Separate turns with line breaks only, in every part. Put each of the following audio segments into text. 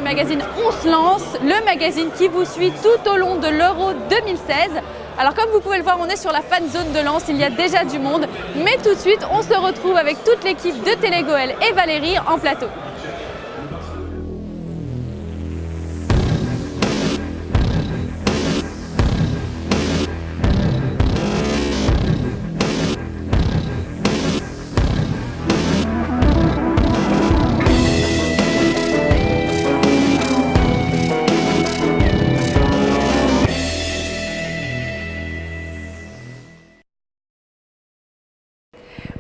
magazine On se lance, le magazine qui vous suit tout au long de l'Euro 2016. Alors comme vous pouvez le voir, on est sur la fan zone de Lens, il y a déjà du monde. Mais tout de suite, on se retrouve avec toute l'équipe de Télégoël et Valérie en plateau.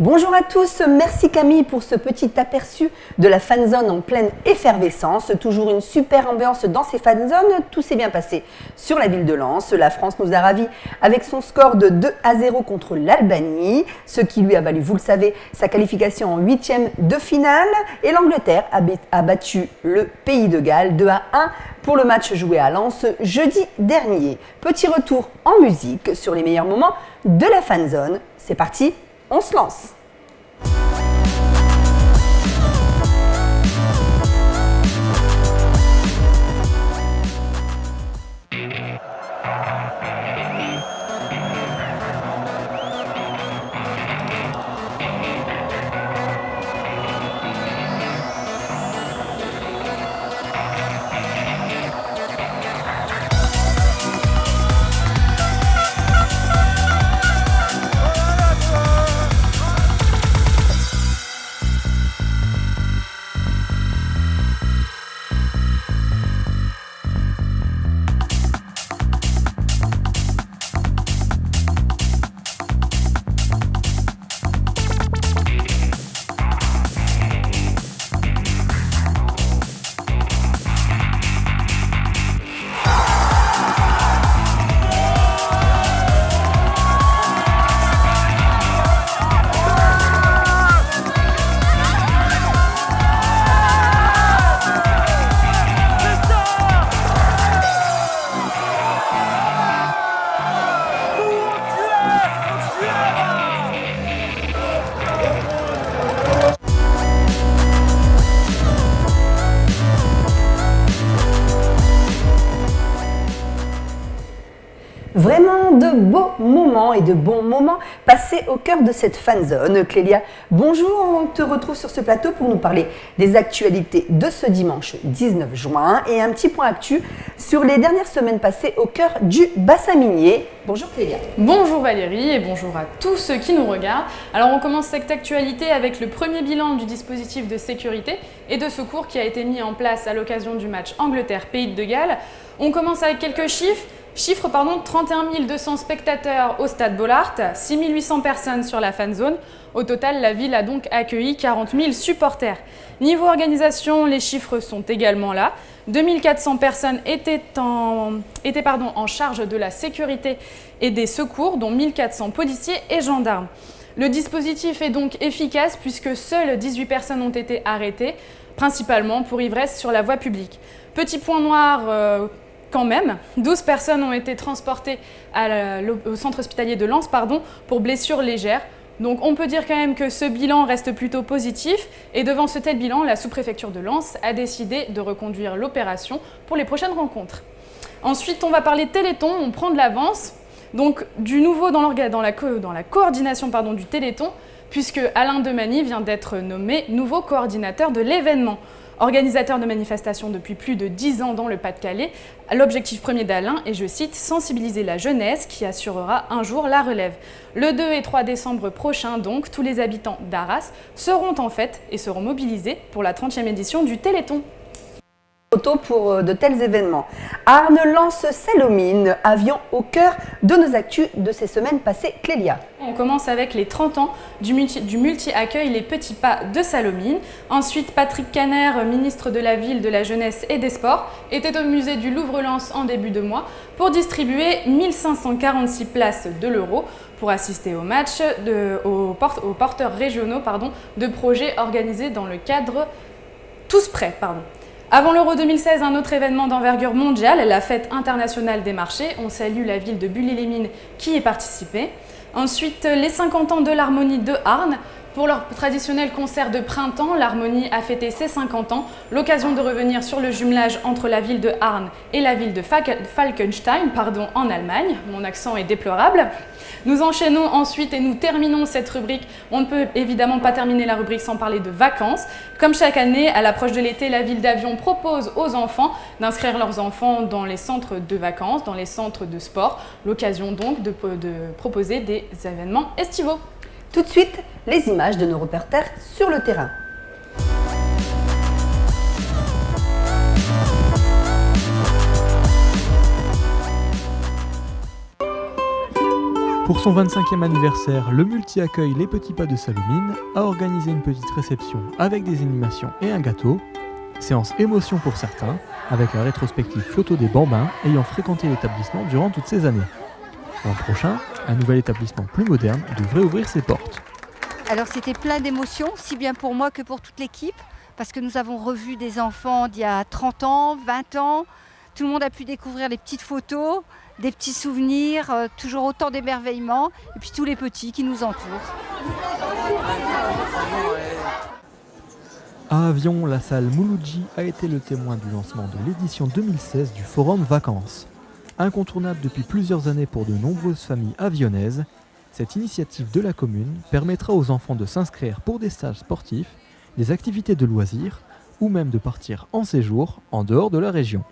Bonjour à tous, merci Camille pour ce petit aperçu de la fanzone en pleine effervescence. Toujours une super ambiance dans ces fanzones, tout s'est bien passé sur la ville de Lens. La France nous a ravis avec son score de 2-0 contre l'Albanie, ce qui lui a valu, vous le savez, sa qualification en 8e de finale. Et l'Angleterre a battu le Pays de Galles 2-1 pour le match joué à Lens jeudi dernier. Petit retour en musique sur les meilleurs moments de la fanzone. C'est parti, on se lance! Vraiment de beaux moments et de bons moments passés au cœur de cette fanzone. Clélia, bonjour, on te retrouve sur ce plateau pour nous parler des actualités de ce dimanche 19 juin et un petit point actu sur les dernières semaines passées au cœur du bassin minier. Bonjour Clélia.
Bonjour Valérie et bonjour à tous ceux qui nous regardent. Alors on commence cette actualité avec le premier bilan du dispositif de sécurité et de secours qui a été mis en place à l'occasion du match Angleterre-Pays de Galles. On commence avec quelques chiffres. 31 200 spectateurs au stade Bollaert, 6 800 personnes sur la fanzone. Au total, la ville a donc accueilli 40 000 supporters. Niveau organisation, les chiffres sont également là. 2400 personnes étaient en charge de la sécurité et des secours, dont 1400 policiers et gendarmes. Le dispositif est donc efficace puisque seules 18 personnes ont été arrêtées, principalement pour ivresse sur la voie publique. Petit point noir quand même, 12 personnes ont été transportées au centre hospitalier de Lens pour blessures légères. Donc on peut dire quand même que ce bilan reste plutôt positif et devant ce tel bilan, la sous-préfecture de Lens a décidé de reconduire l'opération pour les prochaines rencontres. Ensuite, on va parler Téléthon, on prend de l'avance. Donc du nouveau dans la coordination du Téléthon, puisque Alain Demany vient d'être nommé nouveau coordinateur de l'événement. Organisateur de manifestations depuis plus de 10 ans dans le Pas-de-Calais, l'objectif premier d'Alain est, je cite, « sensibiliser la jeunesse qui assurera un jour la relève ». Le 2 et 3 décembre prochain, donc, tous les habitants d'Arras seront en fête et seront mobilisés pour la 30e édition du Téléthon.
Pour de tels événements. Arnes lance Salomine, avion au cœur de nos actus de ces semaines passées. Clélia.
On commence avec les 30 ans du multi-accueil Les Petits Pas de Salomine. Ensuite, Patrick Caner, ministre de la Ville, de la Jeunesse et des Sports, était au musée du Louvre-Lens en début de mois pour distribuer 1546 places de l'Euro pour assister au match aux porteurs régionaux de projets organisés dans le cadre Tous Prêts. Avant l'Euro 2016, un autre événement d'envergure mondiale, la Fête internationale des marchés. On salue la ville de Bully-les-Mines qui y participait. Ensuite, les 50 ans de l'harmonie de Arnes. Pour leur traditionnel concert de printemps, l'Harmonie a fêté ses 50 ans, l'occasion de revenir sur le jumelage entre la ville de Arn et la ville de Falkenstein, en Allemagne. Mon accent est déplorable. Nous enchaînons ensuite et nous terminons cette rubrique. On ne peut évidemment pas terminer la rubrique sans parler de vacances. Comme chaque année, à l'approche de l'été, la ville d'Avion propose aux enfants d'inscrire leurs enfants dans les centres de vacances, dans les centres de sport. L'occasion donc de proposer des événements estivaux.
Tout de suite, les images de nos reporters sur le terrain.
Pour son 25e anniversaire, le multi-accueil Les Petits Pas de Salomine a organisé une petite réception avec des animations et un gâteau. Séance émotion pour certains, avec la rétrospective photo des bambins ayant fréquenté l'établissement durant toutes ces années. L'an prochain, un nouvel établissement plus moderne devrait ouvrir ses portes.
Alors c'était plein d'émotions, si bien pour moi que pour toute l'équipe, parce que nous avons revu des enfants d'il y a 30 ans, 20 ans. Tout le monde a pu découvrir les petites photos, des petits souvenirs, toujours autant d'émerveillement, et puis tous les petits qui nous entourent.
À Avion, la salle Mouloudji a été le témoin du lancement de l'édition 2016 du Forum Vacances. Incontournable depuis plusieurs années pour de nombreuses familles avionnaises, cette initiative de la commune permettra aux enfants de s'inscrire pour des stages sportifs, des activités de loisirs ou même de partir en séjour en dehors de la région.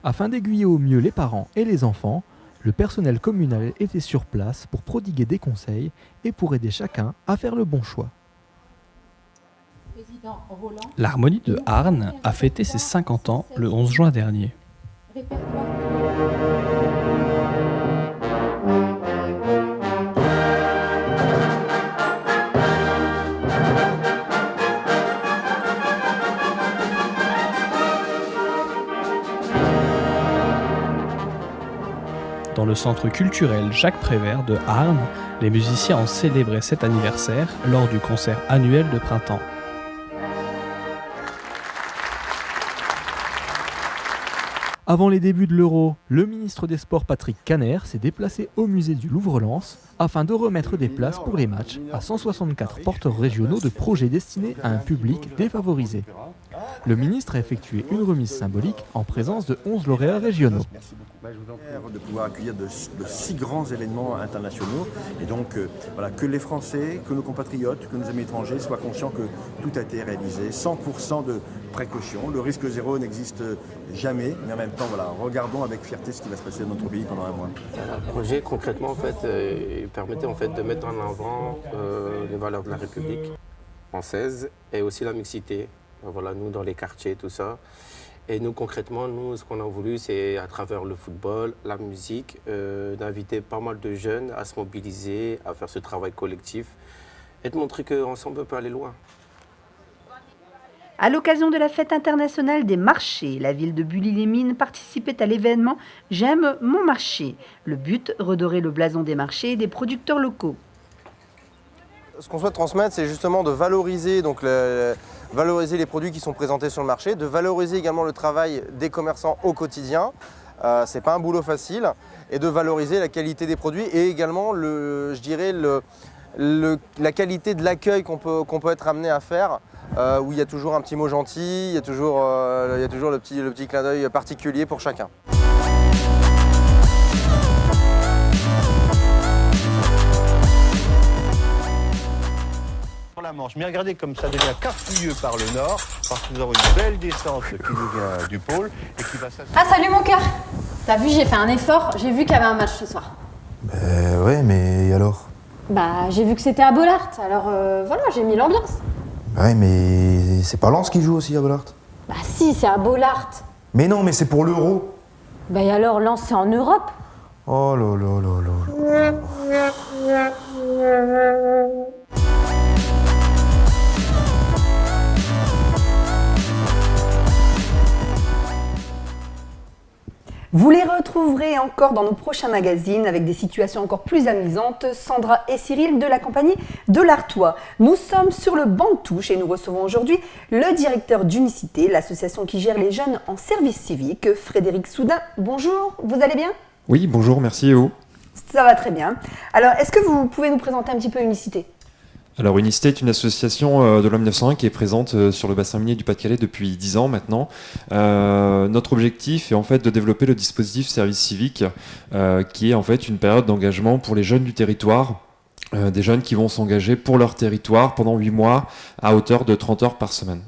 Afin d'aiguiller au mieux les parents et les enfants, le personnel communal était sur place pour prodiguer des conseils et pour aider chacun à faire le bon choix.
L'Harmonie de Arn a fêté ses 50 ans le 11 juin dernier. Dans le centre culturel Jacques Prévert de Arn, les musiciens ont célébré cet anniversaire lors du concert annuel de printemps.
Avant les débuts de l'Euro, le ministre des Sports Patrick Caner s'est déplacé au musée du Louvre-Lens afin de remettre des places pour les matchs à 164 porteurs régionaux de projets destinés à un public défavorisé. Le ministre a effectué une remise symbolique en présence de 11 lauréats régionaux.
De pouvoir accueillir de si grands événements internationaux et donc voilà, que les Français, que nos compatriotes, que nos amis étrangers soient conscients que tout a été réalisé, 100% de précaution, le risque zéro n'existe jamais, mais en même temps voilà, regardons avec fierté ce qui va se passer dans notre pays pendant un mois.
Le projet concrètement en fait, il permettait en fait, de mettre en avant les valeurs de la République française et aussi la mixité. Voilà, nous dans les quartiers, tout ça. Et nous concrètement, nous, ce qu'on a voulu, c'est à travers le football, la musique, d'inviter pas mal de jeunes à se mobiliser, à faire ce travail collectif et de montrer qu'ensemble on peut aller loin.
À l'occasion de la fête internationale des marchés, la ville de Bully-les-Mines participait à l'événement « J'aime mon marché ». Le but, redorer le blason des marchés et des producteurs locaux.
Ce qu'on souhaite transmettre, c'est justement de valoriser, valoriser les produits qui sont présentés sur le marché, de valoriser également le travail des commerçants au quotidien. C'est pas un boulot facile. Et de valoriser la qualité des produits et également, je dirais, la qualité de l'accueil qu'on peut être amené à faire, où il y a toujours un petit mot gentil, il y a toujours le petit clin d'œil particulier pour chacun.
La Manche. Mais regardez comme ça devient carpouilleux par le nord, parce que nous avons une belle descente qui nous vient du pôle et qui va s'assurer.
Ah salut mon cœur. T'as vu, j'ai fait un effort, j'ai vu qu'il y avait un match ce soir.
Ouais, mais alors?
Bah j'ai vu que c'était à Bollaert, alors voilà, j'ai mis l'ambiance.
Ouais, mais c'est pas Lens qui joue aussi à Bollaert?
Bah si, c'est à Bollaert.
Mais non, mais c'est pour l'Euro.
Bah et alors, Lens c'est en Europe.
Oh là là là là là.
Vous les retrouverez encore dans nos prochains magazines avec des situations encore plus amusantes. Sandra et Cyril de la compagnie de l'Artois. Nous sommes sur le banc de touche et nous recevons aujourd'hui le directeur d'Unicité, l'association qui gère les jeunes en service civique, Frédéric Soudin. Bonjour, vous allez bien?
Oui, bonjour, merci et vous?
Ça va très bien. Alors, est-ce que vous pouvez nous présenter un petit peu Unicité?
Alors Unicité est une association de loi 1901 qui est présente sur le bassin minier du Pas-de-Calais depuis 10 ans maintenant. Notre objectif est en fait de développer le dispositif service civique qui est en fait une période d'engagement pour les jeunes du territoire, des jeunes qui vont s'engager pour leur territoire pendant 8 mois à hauteur de 30 heures par semaine.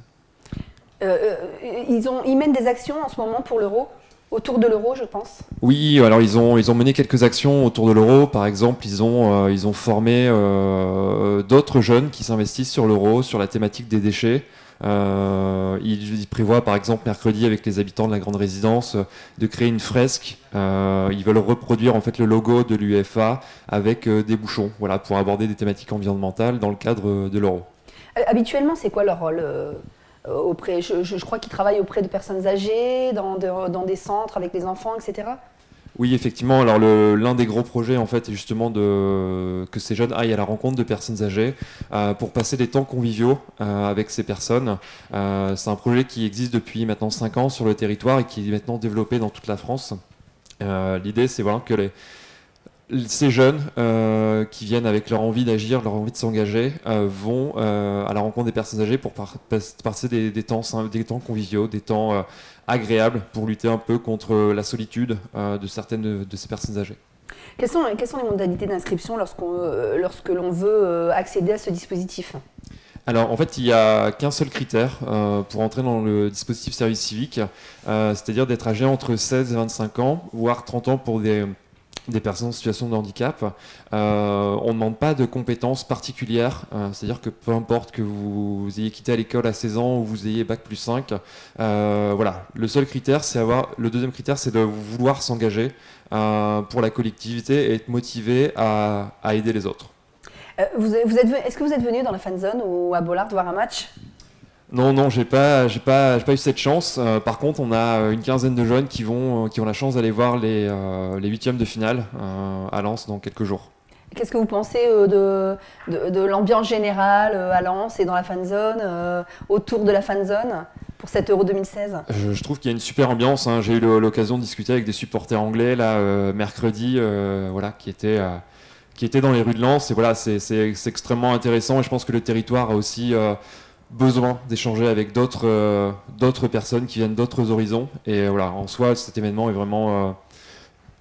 Ils mènent des actions en ce moment pour l'euro, autour de l'euro je pense.
Oui, alors ils ont mené quelques actions autour de l'euro. Par exemple, ils ont formé d'autres jeunes qui s'investissent sur l'euro, sur la thématique des déchets. Ils prévoient par exemple mercredi avec les habitants de la grande résidence de créer une fresque. Ils veulent reproduire en fait le logo de l'UEFA avec des bouchons, voilà, pour aborder des thématiques environnementales dans le cadre de l'euro.
Habituellement, c'est quoi leur rôle je crois qu'ils travaillent auprès de personnes âgées, dans des centres avec les enfants, etc.
Oui, effectivement. Alors l'un des gros projets, en fait, est justement que ces jeunes aillent à la rencontre de personnes âgées pour passer des temps conviviaux avec ces personnes. C'est un projet qui existe depuis maintenant 5 ans sur le territoire et qui est maintenant développé dans toute la France. L'idée, c'est voilà, que ces jeunes qui viennent avec leur envie d'agir, leur envie de s'engager, vont à la rencontre des personnes âgées pour passer des temps conviviaux, des temps agréables pour lutter un peu contre la solitude de certaines de ces personnes âgées.
Quelles sont les modalités d'inscription lorsque l'on veut accéder à ce dispositif ?
Alors en fait, il n'y a qu'un seul critère pour entrer dans le dispositif service civique, c'est-à-dire d'être âgé entre 16 et 25 ans, voire 30 ans pour des personnes en situation de handicap. On ne demande pas de compétences particulières, c'est-à-dire que peu importe que vous ayez quitté à l'école à 16 ans ou vous ayez bac plus 5, voilà. Le deuxième critère, c'est de vouloir s'engager pour la collectivité et être motivé à aider les autres.
Est-ce que vous êtes venu dans la fan zone ou à Bollaert voir un match ?
Non, j'ai pas eu cette chance. Par contre, on a une quinzaine de jeunes qui ont la chance d'aller voir les huitièmes de finale à Lens dans quelques jours.
Qu'est-ce que vous pensez de l'ambiance générale à Lens et dans la fan zone, autour de la fan zone pour cet Euro 2016 ?
Je trouve qu'il y a une super ambiance. J'ai eu l'occasion de discuter avec des supporters anglais là mercredi, voilà, qui étaient dans les rues de Lens. Et voilà, c'est extrêmement intéressant. Et je pense que le territoire a aussi besoin d'échanger avec d'autres personnes qui viennent d'autres horizons. Et voilà, en soi, cet événement est vraiment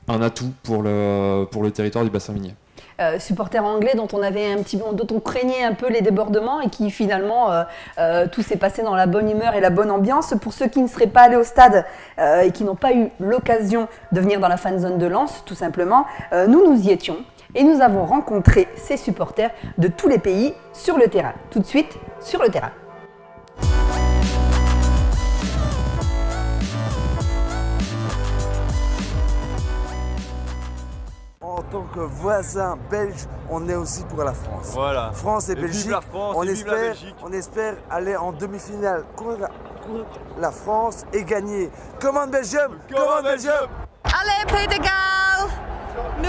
un atout pour le territoire du bassin minier.
Supporters anglais dont on craignait un peu les débordements et qui finalement tout s'est passé dans la bonne humeur et la bonne ambiance. Pour ceux qui ne seraient pas allés au stade et qui n'ont pas eu l'occasion de venir dans la fan zone de Lens, tout simplement, nous y étions. Et nous avons rencontré ces supporters de tous les pays sur le terrain. Tout de suite, sur le terrain.
En tant que voisin belge, on est aussi pour la France.
Voilà.
France et Belgique.
Vive la France,
on espère aller en demi-finale contre la France et gagner. Come on Belgium! Come on Belgium!
Allez, Pays de Galles! Nous,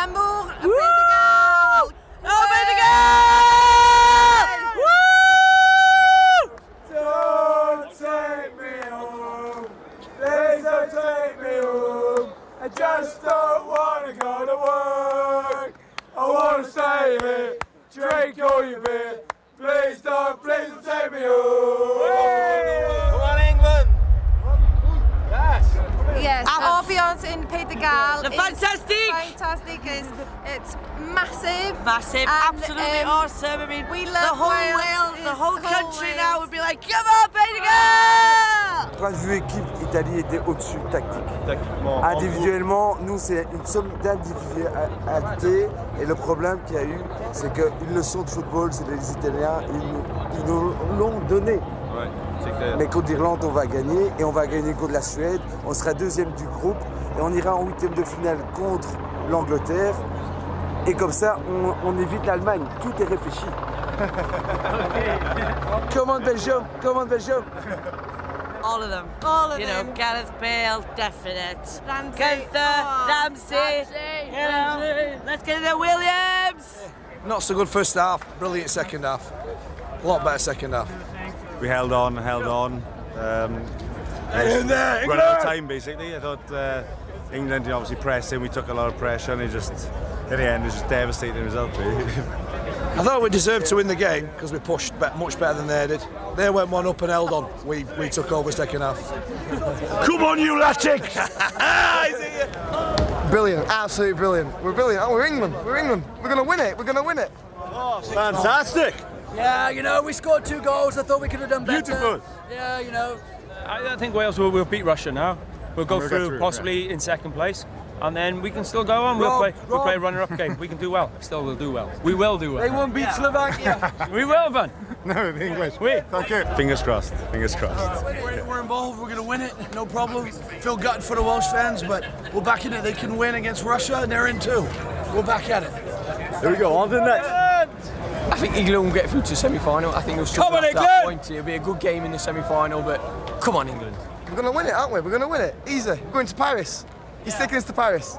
amour, Pays de Galles! Oh, Pays de Galles!
Woo! Don't take me home. Please don't take me home. I just don't want to go to work. I want to stay here, drink all your beer. Please don't take me home.
Come on, England! Yes. Our ambiance in Pays de Galles is fantastic. It's massive.
Massive,
and,
absolutely awesome. I mean,
we
the
love
whole
Wales,
the whole country
Wales.
now would be like, come on, Pays de Galles!
Point de vue équipe, l'Italie était au-dessus tactique.
Tactiquement.
Individuellement, nous, c'est une somme d'individualité. Et le problème qu'il y a eu, c'est qu'une leçon de football, c'est les Italiens, ils nous l'ont donné.
Ouais, c'est clair.
Mais contre l'Irlande, on va gagner. Et on va gagner contre la Suède. On sera deuxième du groupe. Et on ira en huitième de finale contre l'Angleterre. Et comme ça, on évite l'Allemagne. Tout est réfléchi. Come on, Belgium! Come on, Belgium!
All of them.
All of
you
them.
know, Gareth Bale, definite.
Ramsey,
Gunther, Ramsey. You know, let's get into Williams.
Not so good first half, brilliant second half. A lot better second half.
We held on.
In there,
Run out of time, basically. I thought England obviously pressed in. We took a lot of pressure, and it just, in the end, it was just devastating result, really.
I thought we deserved to win the game because we pushed much better than they did. They went one up and held on. We took over second half.
Come on, you Latic!
Brilliant, absolutely brilliant. We're brilliant. Oh, we're England. We're England. We're going to win it. We're going to win it.
Oh, fantastic!
Yeah, you know, we scored 2 goals. I thought we could have done better.
Beautiful.
Yeah, you know.
I think Wales will beat Russia now. We'll go through possibly in second place. And then we can still go on. We'll play a runner-up game. We can do well. Still, we'll do well. We will do well.
They won't beat Slovakia.
We will, Van.
No, the English.
We.
Okay. Fingers crossed. Fingers crossed.
We're involved. We're going to win it. No problem. Feel gutted for the Welsh fans, but we're back in it. They can win against Russia, and they're in too. We're back at it.
Here we go. On to the next.
I think England will get through to the semi-final. I think they'll struggle after that point. It'll be a good game in the semi-final, but come on, England.
We're going to win it, aren't we? We're going to win it. Easy. We're going to Paris. He's taking us to Paris.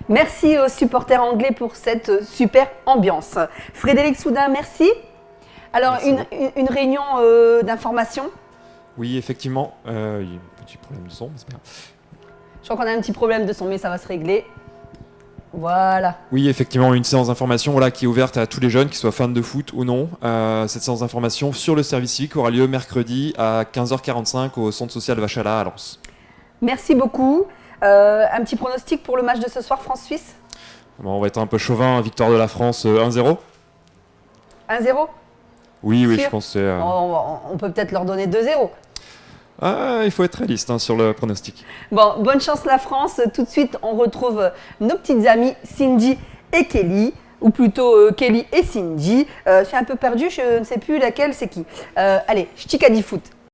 Merci aux supporters anglais pour cette super ambiance. Frédéric Soudin, merci. Alors, une réunion d'information.
Oui, effectivement. Il y a un petit problème de son, mais c'est pas grave.
Je crois qu'on a un petit problème de son, mais ça va se régler. Voilà.
Oui, effectivement, une séance d'information voilà, qui est ouverte à tous les jeunes, qu'ils soient fans de foot ou non. Cette séance d'information sur le service civique aura lieu mercredi à 15h45 au centre social Vachala à Lens. Merci beaucoup. Un petit pronostic pour le match de ce soir, France-Suisse? Bon, on va être un peu chauvin, victoire de la France 1-0.
1-0?
Oui, je pense que c'est...
On peut peut-être leur donner 2-0.
Il faut être réaliste sur le pronostic.
Bon, bonne chance la France. Tout de suite, on retrouve nos petites amies Cindy et Kelly. Ou plutôt Kelly et Cindy. Je suis un peu perdue, je ne sais plus laquelle c'est qui. Allez, Ch'tika dit foot.